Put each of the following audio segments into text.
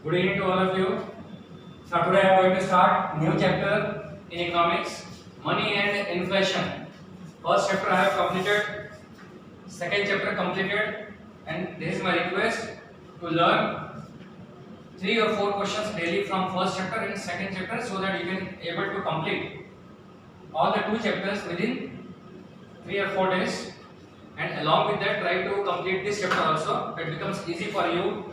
Good evening to all of you. Now today I am going to start new chapter in economics, money and inflation. First chapter I have completed, second chapter completed, and this is my request to learn 3 or 4 questions daily from first chapter and second chapter so that you can able to complete all the 2 chapters within 3 or 4 days, and along with that try to complete this chapter also. It becomes easy for you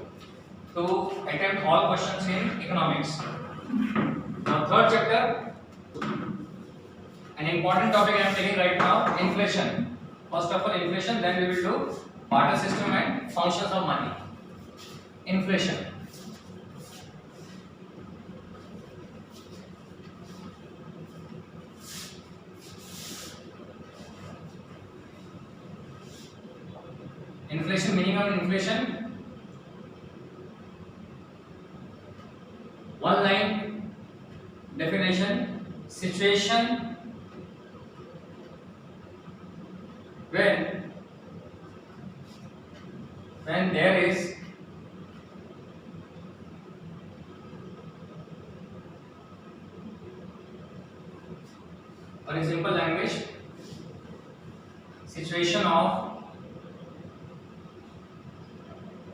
to attempt all questions in economics. Now third chapter, an important topic I am taking right now, inflation. First of all inflation, then we will do barter system and functions of money. Inflation. Inflation, meaning of inflation. One line definition: situation when there is or in simple language, situation of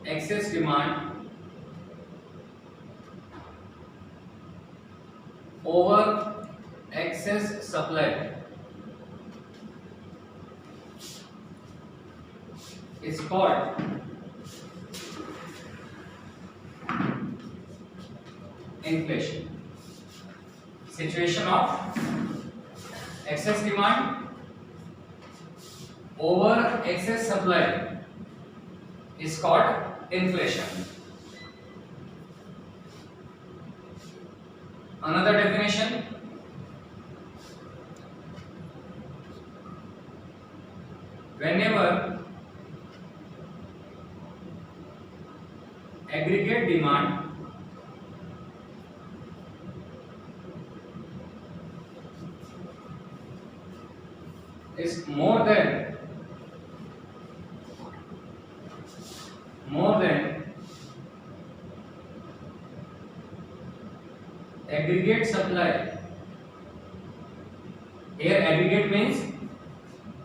excess demand over excess supply is called inflation. Situation of excess demand over excess supply is called inflation. Another definition: whenever aggregate demand is more than aggregate supply. Here aggregate means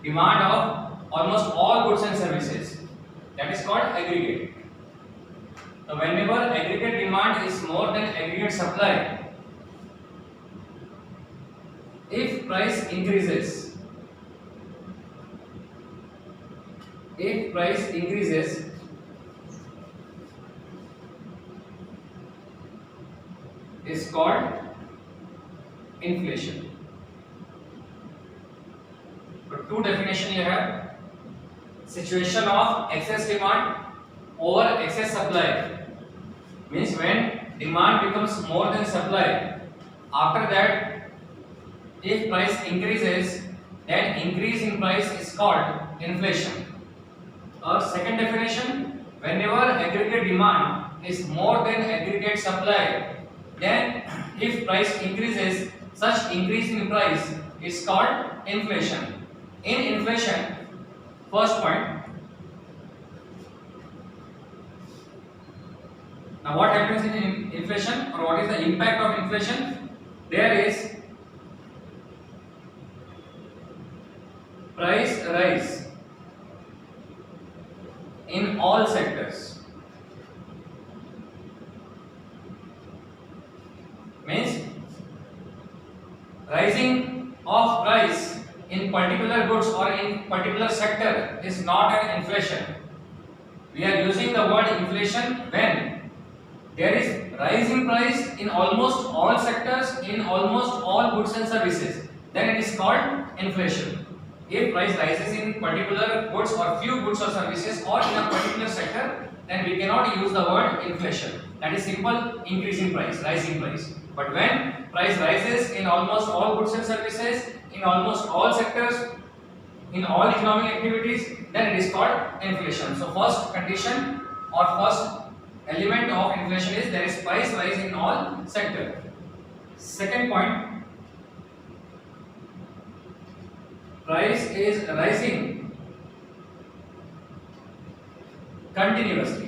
demand of almost all goods and services. That is called aggregate. So whenever aggregate demand is more than aggregate supply, if price increases, is called inflation. So 2 definition you have: situation of excess demand over excess supply, means when demand becomes more than supply, after that if price increases, then increase in price is called inflation. Or second definition, whenever aggregate demand is more than aggregate supply, then if price increases, such increase in price is called inflation. In inflation, first point, now what happens in inflation, or what is the impact of inflation? There is price rise in all sectors. Means rising of price in particular goods or in particular sector is not an inflation. We are using the word inflation when there is rising price in almost all sectors, in almost all goods and services, then it is called inflation. If price rises in particular goods or few goods or services or in a particular sector, then we cannot use the word inflation. That is simple increase in price, rising price. But when price rises in almost all goods and services, in almost all sectors, in all economic activities, then it is called inflation. So first condition or first element of inflation is there is price rise in all sectors. Second point, price is rising continuously.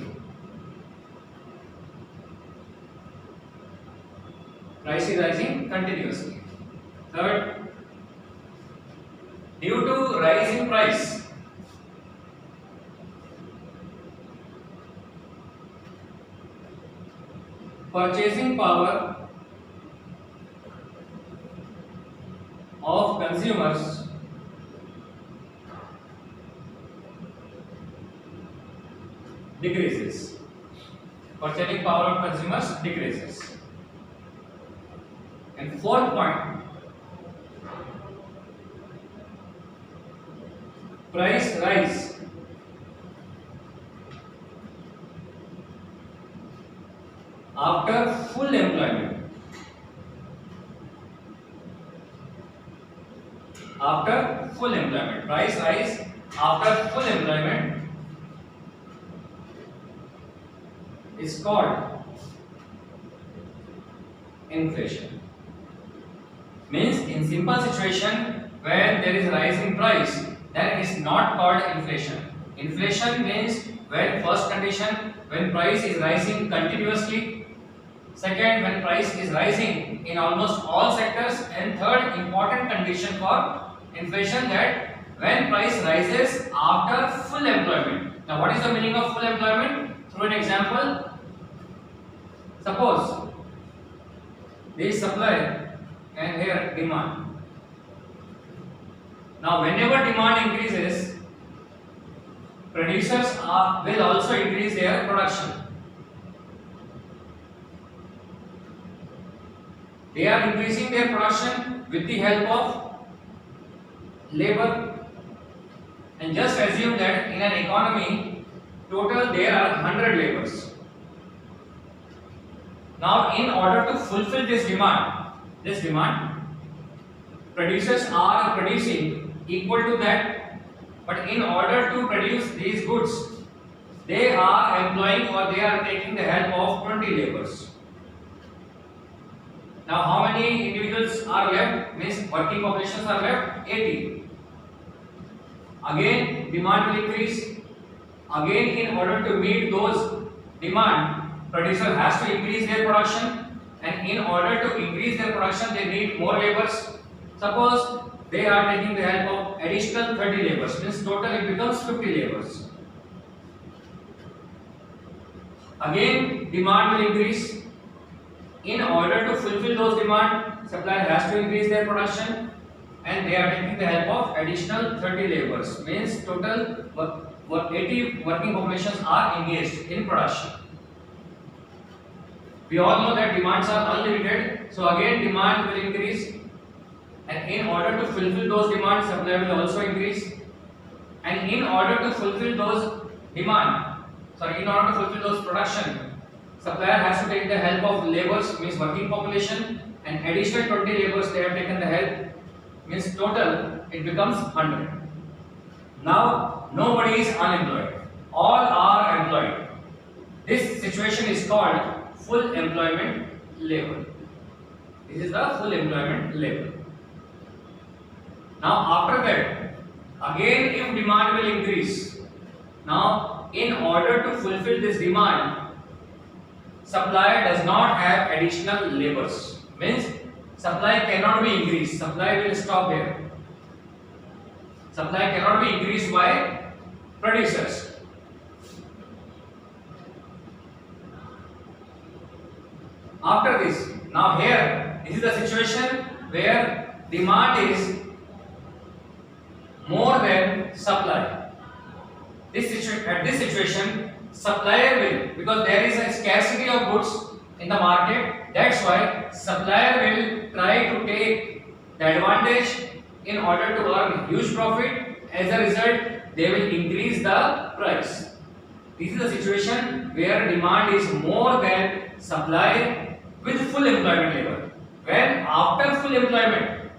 price is rising continuously. Third, due to rise in price, purchasing power of consumers decreases. Purchasing power of consumers decreases. And fourth point, price rise after full employment. After full employment, price rise after full employment is called inflation. Means in simple situation when there is rise in price, then it is not called inflation. Inflation means when first condition, when price is rising continuously. Second, when price is rising in almost all sectors. And third important condition for inflation, that when price rises after full employment. Now what is the meaning of full employment? Through an example, suppose there is supply and here demand. Now whenever demand increases, producers will also increase their production. They are increasing their production with the help of labor. And just assume that in an economy, total there are 100 laborers. Now in order to fulfill this demand, producers are producing equal to that, but in order to produce these goods, they are employing or they are taking the help of 20 laborers. Now how many individuals are left? Means working populations are left 80. Again demand will increase. Again in order to meet those demand, producer has to increase their production, and in order to increase their production they need more laborers. Suppose they are taking the help of additional 30 laborers, means total it becomes 50 laborers. Again demand will increase. In order to fulfill those demand, supplier has to increase their production, and they are taking the help of additional 30 laborers, means total 80 working populations are engaged in production. We all know that demands are unlimited, so again demand will increase, and in order to fulfill those demands, supply will also increase, and in order to fulfill those in order to fulfill those production, supplier has to take the help of laborers, means working population, and additional 20 laborers they have taken the help, means total it becomes 100. Now nobody is unemployed, all are employed. This situation is called full employment level. This is the full employment level. Now after that, again if demand will increase, now in order to fulfill this demand, supplier does not have additional laborers, means supply cannot be increased, supply will stop here. Supply cannot be increased by producers. After this, now here, this is the situation where demand is more than supply. At this situation, supplier will, because there is a scarcity of goods in the market, that's why supplier will try to take the advantage in order to earn huge profit. As a result, they will increase the price. This is the situation where demand is more than supply with full employment level. When after full employment,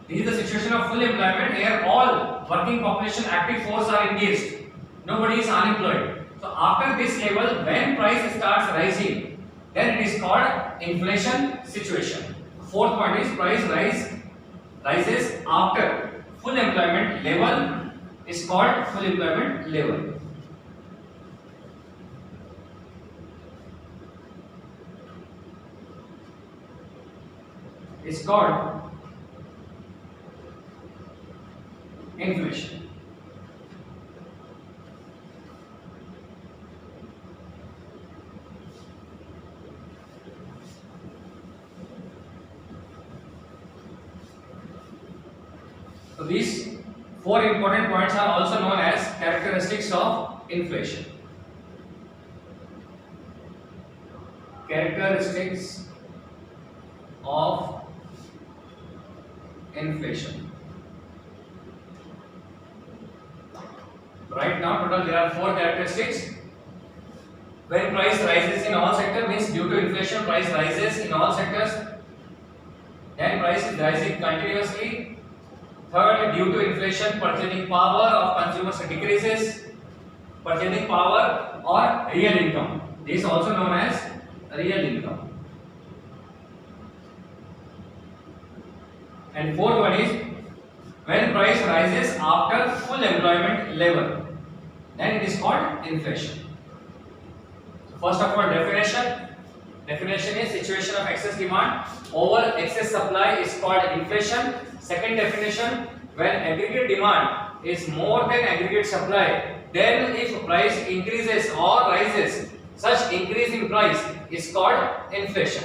this is the situation of full employment, here all working population active force are engaged, nobody is unemployed. So after this level, when price starts rising, then it is called inflation situation. Fourth point is price rises after full employment level is called full employment level. is called inflation. So these four important points are also known as characteristics of inflation. Characteristics of inflation. Right now, total there are four characteristics. When price rises in all sectors, means due to inflation, price rises in all sectors. Then price is rising continuously. Third, due to inflation, purchasing power of consumers decreases. Purchasing power or real income. This is also known as real income. And fourth one is when price rises after full employment level, then it is called inflation. So first of all, definition. Definition is situation of excess demand over excess supply is called inflation. Second definition, when aggregate demand is more than aggregate supply, then if price increases or rises, such increase in price is called inflation.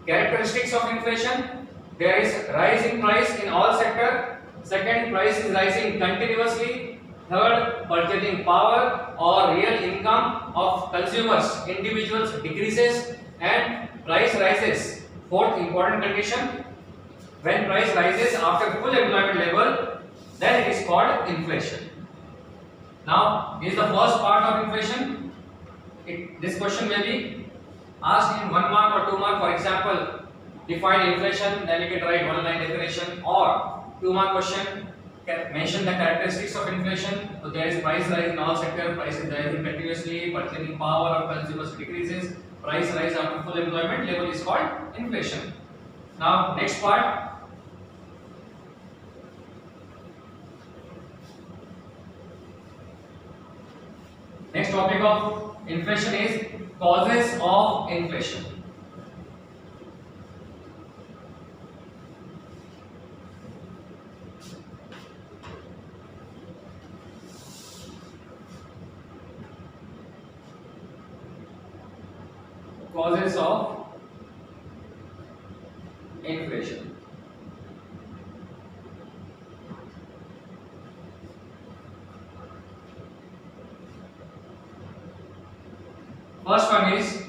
Characteristics of inflation, there is rise in price in all sector. Second, price is rising continuously. Third, purchasing power or real income of consumers, individuals decreases and price rises. Fourth important condition, when price rises after full employment level, then it is called inflation. Now, this is the first part of inflation. This question may be asked in 1 mark or 2 mark. For example, define inflation, then you can write one line definition, or 2 mark question, mention the characteristics of inflation. So there is price rise in all sectors, price is rising continuously, purchasing power of consumers decreases, price rise after full employment level is called inflation. Now next part. Next topic of inflation is causes of inflation. Causes of inflation. First one is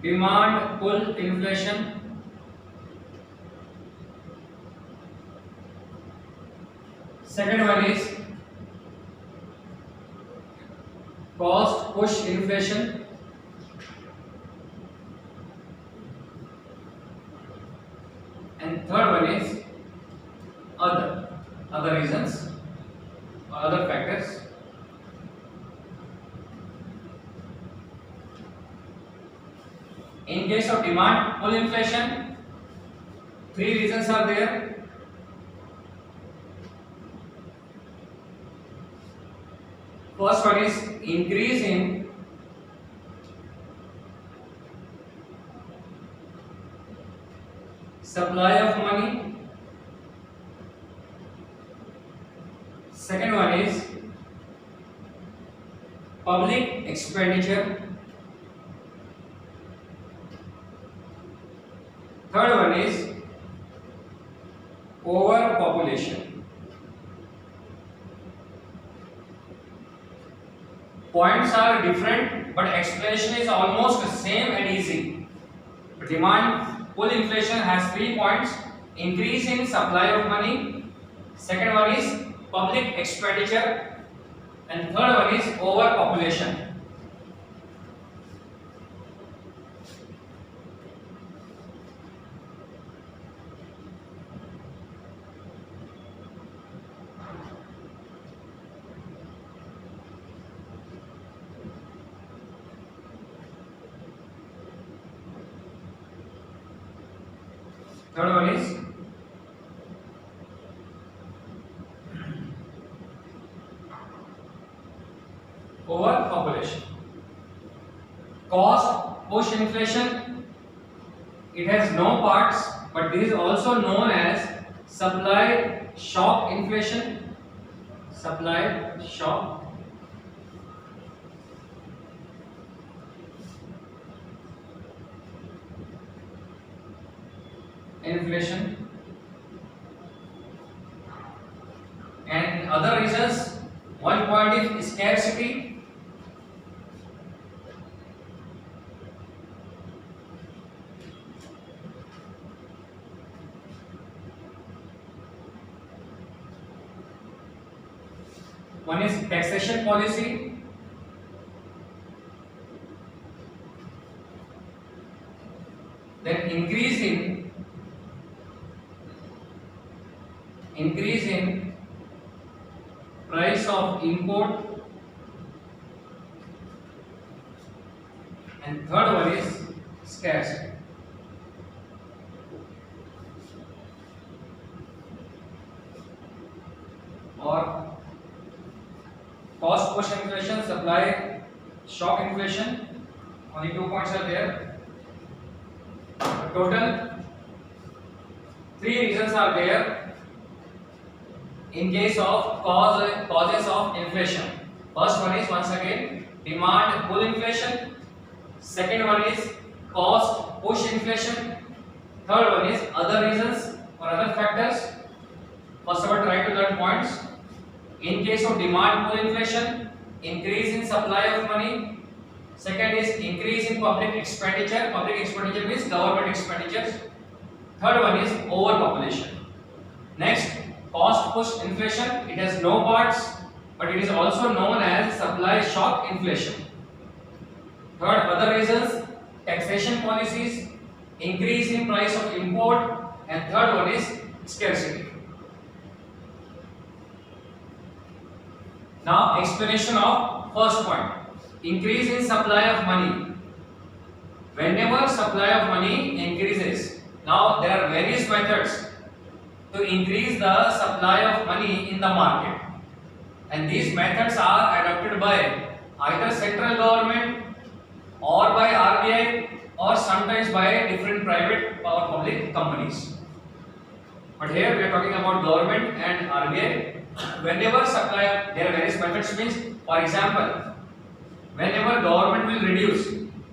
demand pull inflation. Second one is cost push inflation. And third one is other reasons or other factors. In case of demand pull inflation, three reasons are there. First one is increase in supply of money. Second one is public expenditure. Third one is overpopulation. Points are different, but explanation is almost the same and easy. Demand pull inflation has 3 points: increase in supply of money, second one is public expenditure, and third one is overpopulation. Third one is overpopulation. cost push inflation, it has no parts, but this is also known as supply shock inflation. Supply shock inflation. And other reasons, one point is scarcity. One is taxation policy. Then increase in price of import, and third one is scarcity. Or cost push inflation, supply shock inflation. Only 2 points are there. Total 3 reasons are there in case of causes of inflation. First one is once again demand pull inflation. Second one is cost push inflation. Third one is other reasons or other factors. First of all, try to learn points. In case of demand pull inflation, increase in supply of money. Second is increase in public expenditure. Public expenditure means government expenditures. Third one is overpopulation. Next, cost push inflation. It has no parts, but it is also known as supply shock inflation. Third, other reasons, taxation policies, increase in price of import, and third one is scarcity. Now, explanation of first point. Increase in supply of money. Whenever supply of money increases, now there are various methods to increase the supply of money in the market, and these methods are adopted by either central government or by RBI or sometimes by different private or public companies. But here we are talking about government and RBI. Whenever supply, there are various methods. Means, for example, whenever government will reduce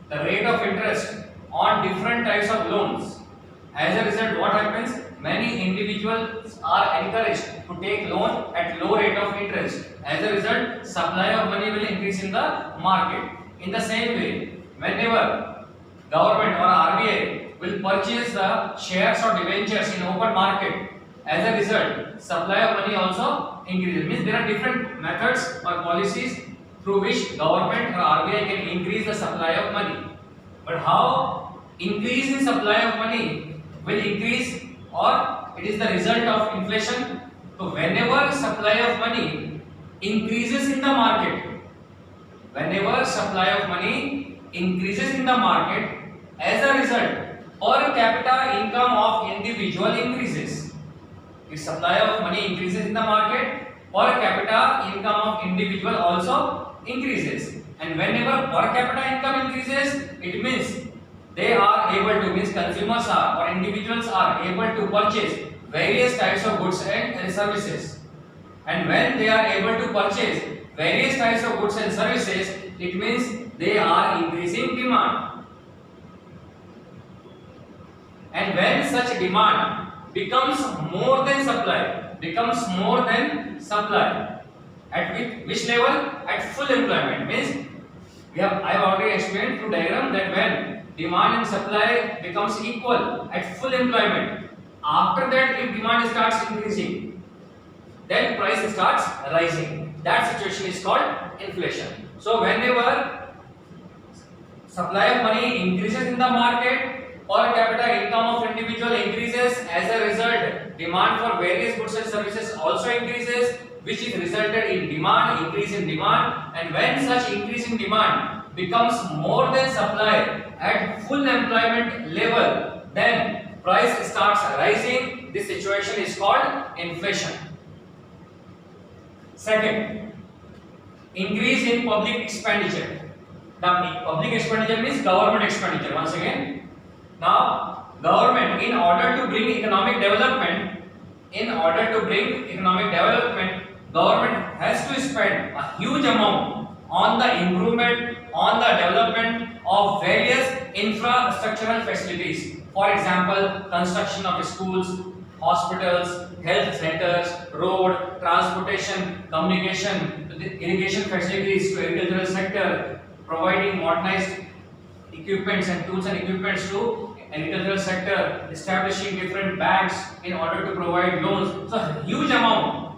the rate of interest on different types of loans, as a result, what happens? Many individuals are encouraged to take loan at low rate of interest. As a result, supply of money will increase in the market. In the same way, whenever government or RBI will purchase the shares or debentures in open market, as a result, supply of money also increases. Means there are different methods or policies through which government or RBI can increase the supply of money. But how increase in supply of money will increase, or it is the result of inflation? So whenever supply of money increases in the market, whenever supply of money increases in the market, as a result, per capita income of individual increases. If supply of money increases in the market, per capita income of individual also increases. And whenever per capita income increases, it means they are able to, means consumers are or individuals are able to purchase various types of goods and services. And when they are able to purchase various types of goods and services, it means they are increasing demand. And when such demand becomes more than supply, at which level? At full employment. Means I have already explained through diagram that when demand and supply becomes equal at full employment, after that if demand starts increasing, then price starts rising. That situation is called inflation. So whenever supply of money increases in the market, per capita income of individual increases. As a result, demand for various goods and services also increases, which is resulted in increase in demand. And when such increase in demand becomes more than supply at full employment level, then price starts rising. This situation is called inflation. Second, increase in public expenditure. Now, public expenditure means government expenditure. Once again, now government, in order to bring economic development, government has to spend a huge amount on the improvement, on the development of various infrastructural facilities. For example, construction of schools, hospitals, health centers, road, transportation, communication, irrigation facilities to agricultural sector, providing modernized equipments and tools and equipments to agricultural sector, establishing different banks in order to provide loans. So a huge amount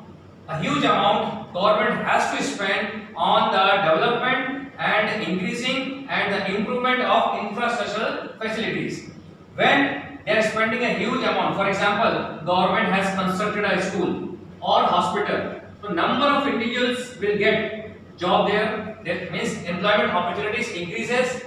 government has to spend on the development and increasing and the improvement of infrastructural facilities. When they are spending a huge amount, for example, government has constructed a school or hospital, so number of individuals will get job there. That means employment opportunities increases.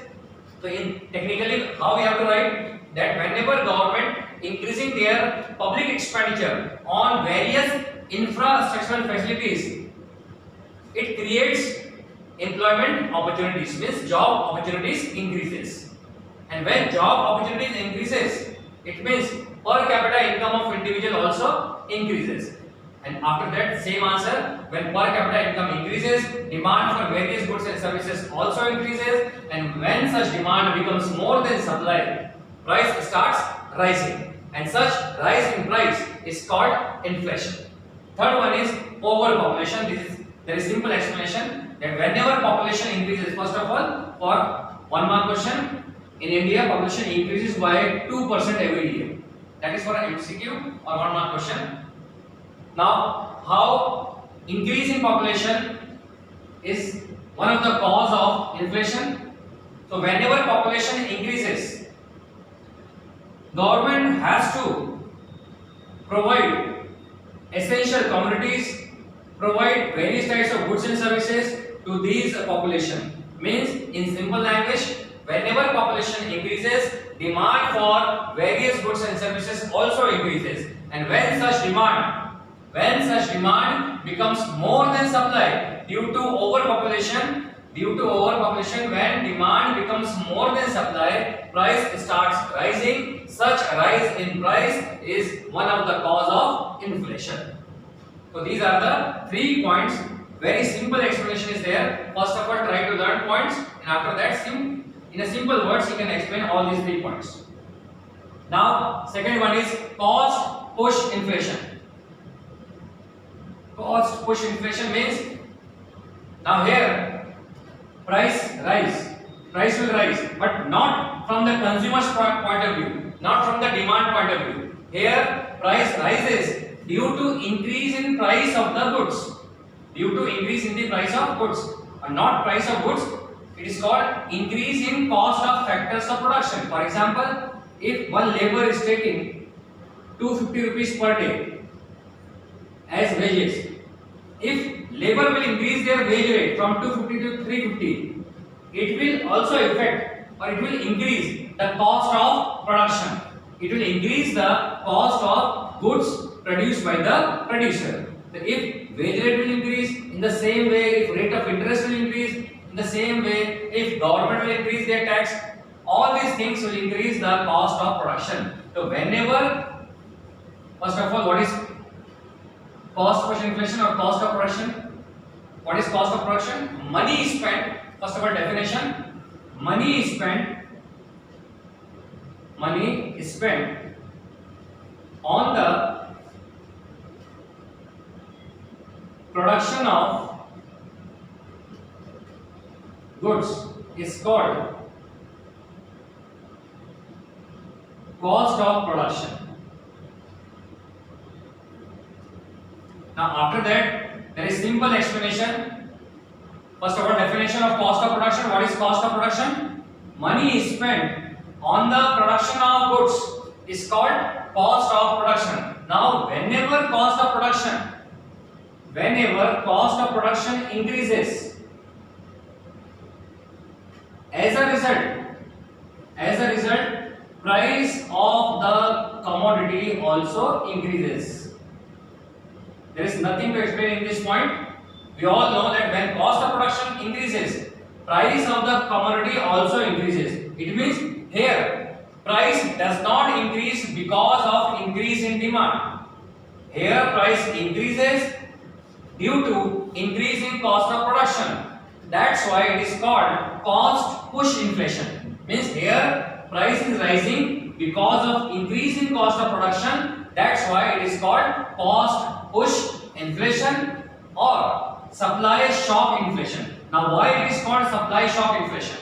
So in technically, how we have to write that whenever government increasing their public expenditure on various infrastructural facilities, it creates employment opportunities, means job opportunities increases. And when job opportunities increases, it means per capita income of individual also increases. And after that, same answer, when per capita income increases, demand for various goods and services also increases, and when such demand becomes more than supply, price starts rising, and such rise in price is called inflation. Third one is overpopulation. This is very simple explanation that whenever population increases, first of all, for 1 mark question, in India population increases by 2% every year. That is for an MCQ or 1 mark question. Now, how increase in population is one of the cause of inflation. So whenever population increases, government has to provide essential commodities, provide various types of goods and services to these population. Means in simple language, whenever population increases, demand for various goods and services also increases. And when such demand becomes more than supply due to overpopulation, when demand becomes more than supply, price starts rising. Such rise in price is one of the cause of inflation. So these are the 3 points. Very simple explanation is there. First of all, try to learn points, and after that, in a simple words, you can explain all these 3 points. Now, second one is cost push inflation. Cost push inflation means, now here price will rise, but not from the consumer's point of view, not from the demand point of view. Here price rises due to increase in price of the goods, and not price of goods. It is called increase in cost of factors of production. For example, if one labor is taking 250 rupees per day as wages, if labor will increase their wage rate from 250 to 350, it will also affect, or it will increase the cost of production. It will increase the cost of goods produced by the producer. So if wage rate will increase, in the same way, if rate of interest will increase, in the same way, if government will increase their tax, all these things will increase the cost of production. So whenever, first of all, what is cost push inflation or cost of production? What is cost of production? Money is spent. First of all, definition: money is spent on the production of goods is called cost of production. Now after that, there is simple explanation. First of all, definition of cost of production. What is cost of production? Money is spent on the production of goods is called cost of production. Now whenever cost of production increases, as a result, price of the commodity also increases. There is nothing to explain in this point. We all know that when cost of production increases, price of the commodity also increases. It means here price does not increase because of increase in demand. Here price increases due to increase in cost of production. That's why it is called cost push inflation. Means here price is rising because of increase in cost of production. That's why it is called cost push inflation or supply shock inflation. Now why it is called supply shock inflation?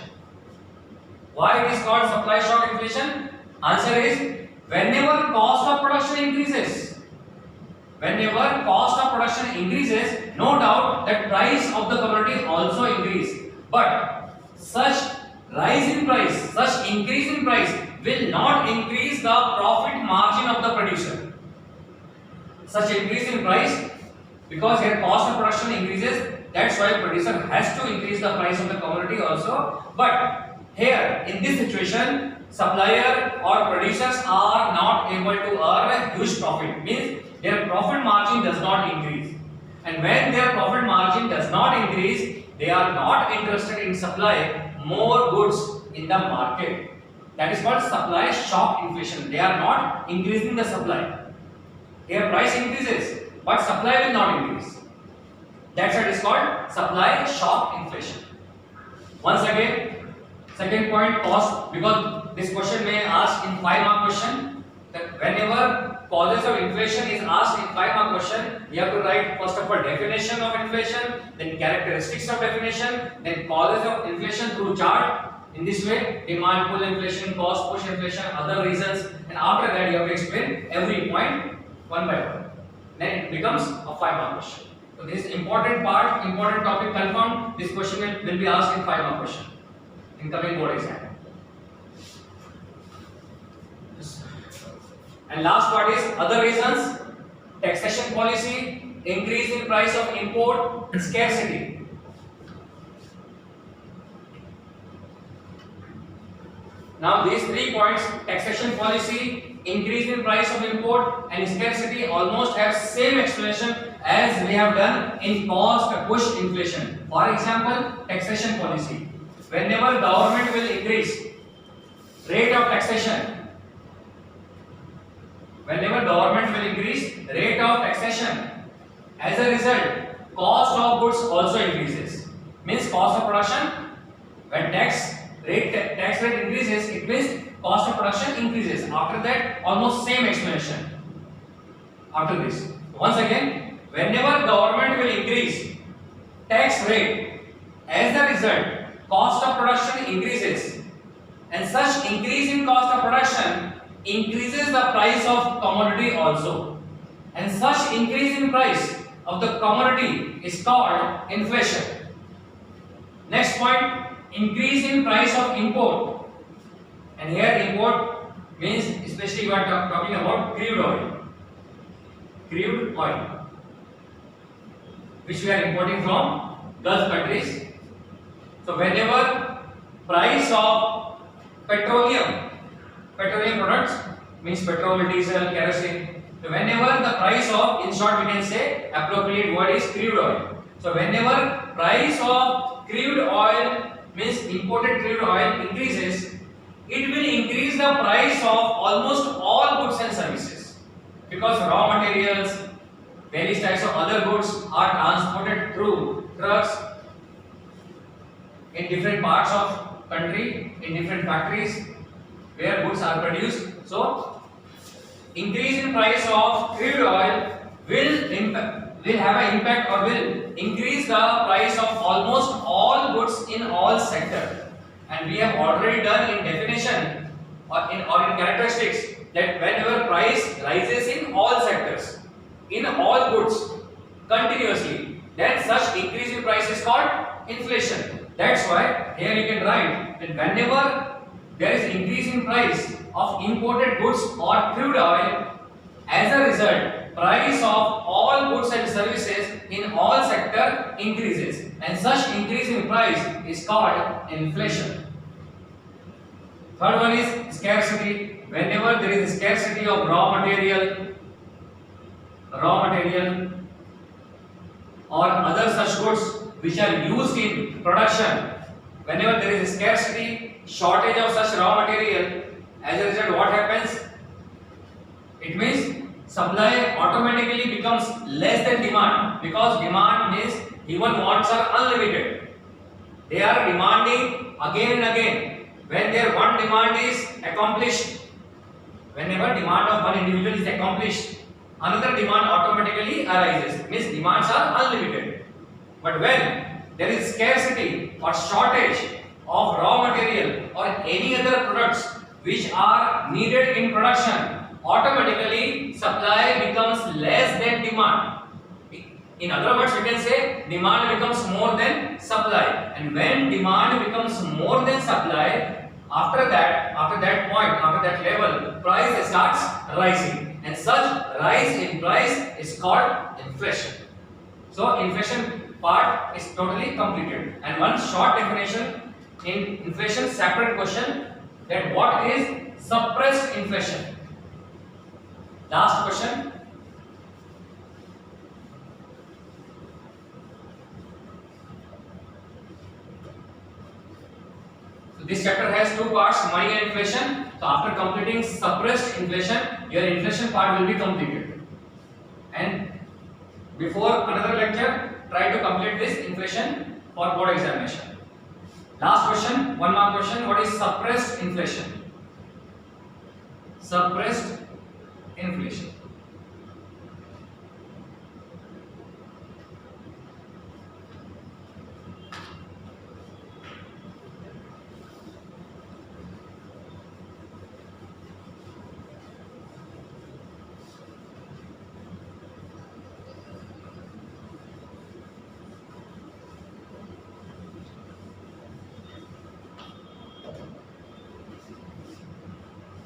Why it is called supply shock inflation? Answer is whenever cost of production increases. Whenever cost of production increases, no doubt that price of the commodity also increase. But such rise in price, such increase in price will not increase the profit margin of the producer. Such increase in price, because here cost of production increases, that's why producer has to increase the price of the commodity also. But here in this situation, supplier or producers are not able to earn a huge profit. Means their profit margin does not increase, and when their profit margin does not increase, they are not interested in supply more goods in the market. That is called supply shock inflation. They are not increasing the supply. Here price increases, but supply will not increase. That's what is called supply shock inflation. Once again, second point, cost, because this question may ask in 5-mark question, that whenever causes of inflation is asked in 5-mark question, you have to write first of all definition of inflation, then characteristics of definition, then causes of inflation through chart. In this way, demand pull inflation, cost push inflation, other reasons, and after that you have to explain every point one by one. Then it becomes a 5-mark question. So this is important part, important topic confirmed. This question will be asked in 5-mark question in coming board exam. And last part is other reasons: taxation policy, increase in price of import, scarcity. Now these 3 points, taxation policy, increase in price of import and scarcity, almost have same explanation as we have done in cost push inflation. For example, taxation policy. Whenever government will increase rate of taxation, whenever government will increase rate of taxation, as a result, cost of goods also increases. Means cost of production, when tax rate increases, it means cost of production increases. After that, almost same explanation. After this, once again, whenever government will increase tax rate, as a result, cost of production increases, and such increase in cost of production increases the price of commodity also, and such increase in price of the commodity is called inflation. Next point, increase in price of import, and here import means especially we are talking about crude oil, which we are importing from Gulf countries. So whenever price of petroleum products, means petrol, diesel, kerosene. So whenever the price of, in short we can say appropriate word is crude oil. So whenever price of crude oil, means imported crude oil, increases, it will increase the price of almost all goods and services, because raw materials, various types of other goods are transported through trucks in different parts of country, in different factories where goods are produced. So increase in price of crude oil will have an impact or will increase the price of almost all goods in all sectors. And we have already done in definition or in characteristics that whenever price rises in all sectors, in all goods continuously, then such increase in price is called inflation. That's why here you can write that whenever there is increase in price of imported goods or crude oil, as a result, price of all goods and services in all sector increases, and such increase in price is called inflation. Third one is scarcity. Whenever there is scarcity of raw material or other such goods which are used in production, whenever there is a scarcity, shortage of such raw material, as a result what happens? It means supply automatically becomes less than demand, because demand means human wants are unlimited. They are demanding again and again. When their one demand is accomplished, whenever demand of one individual is accomplished, another demand automatically arises. Means demands are unlimited. But when there is scarcity or shortage of raw material or any other products which are needed in production, automatically supply becomes less than demand. In other words, we can say demand becomes more than supply. And when demand becomes more than supply, after that point, after that level, price starts rising. And such rise in price is called inflation. So inflation part is totally completed. And one short definition in inflation, separate question, that what is suppressed inflation? Last question. So this chapter has two parts, money and inflation. So after completing suppressed inflation, your inflation part will be completed. And before another lecture, try to complete this inflation for board examination. Last question, one more question. What is suppressed inflation? Suppressed inflation.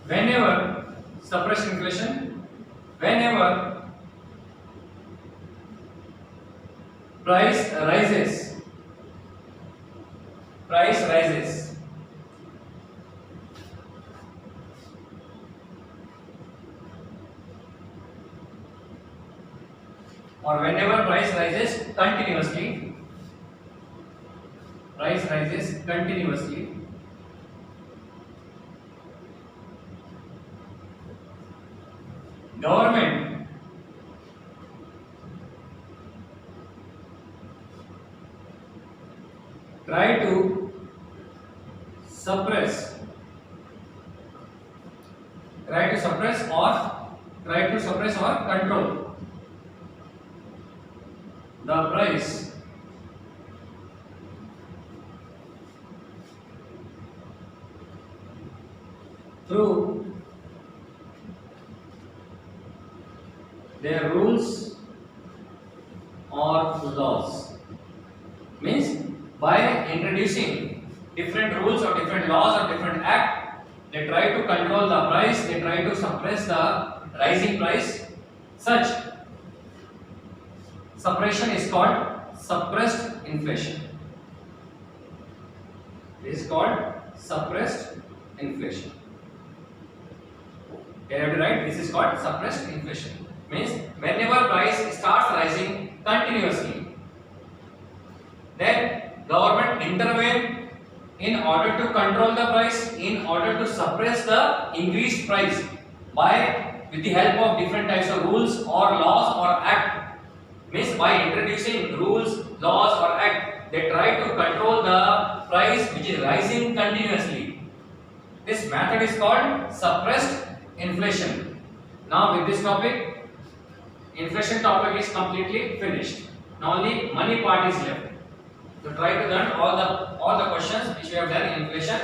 Whenever suppressed inflation, whenever price rises, or whenever price rises continuously, government try to suppress or control the price through their rules or laws. Means by introducing different rules or different laws or different act, they try to control the price, they try to suppress the rising price. Such suppression is called suppressed inflation. This is called suppressed inflation. You have to write, this is called suppressed inflation. Means whenever price starts rising continuously, then government intervene in order to control the price, in order to suppress the increased price with the help of different types of rules or laws or act. Means by introducing rules, laws or act, they try to control the price which is rising continuously. This method is called suppressed inflation. Now with this topic, inflation topic is completely finished. Now only money part is left. So try to learn all the questions which we have done in inflation.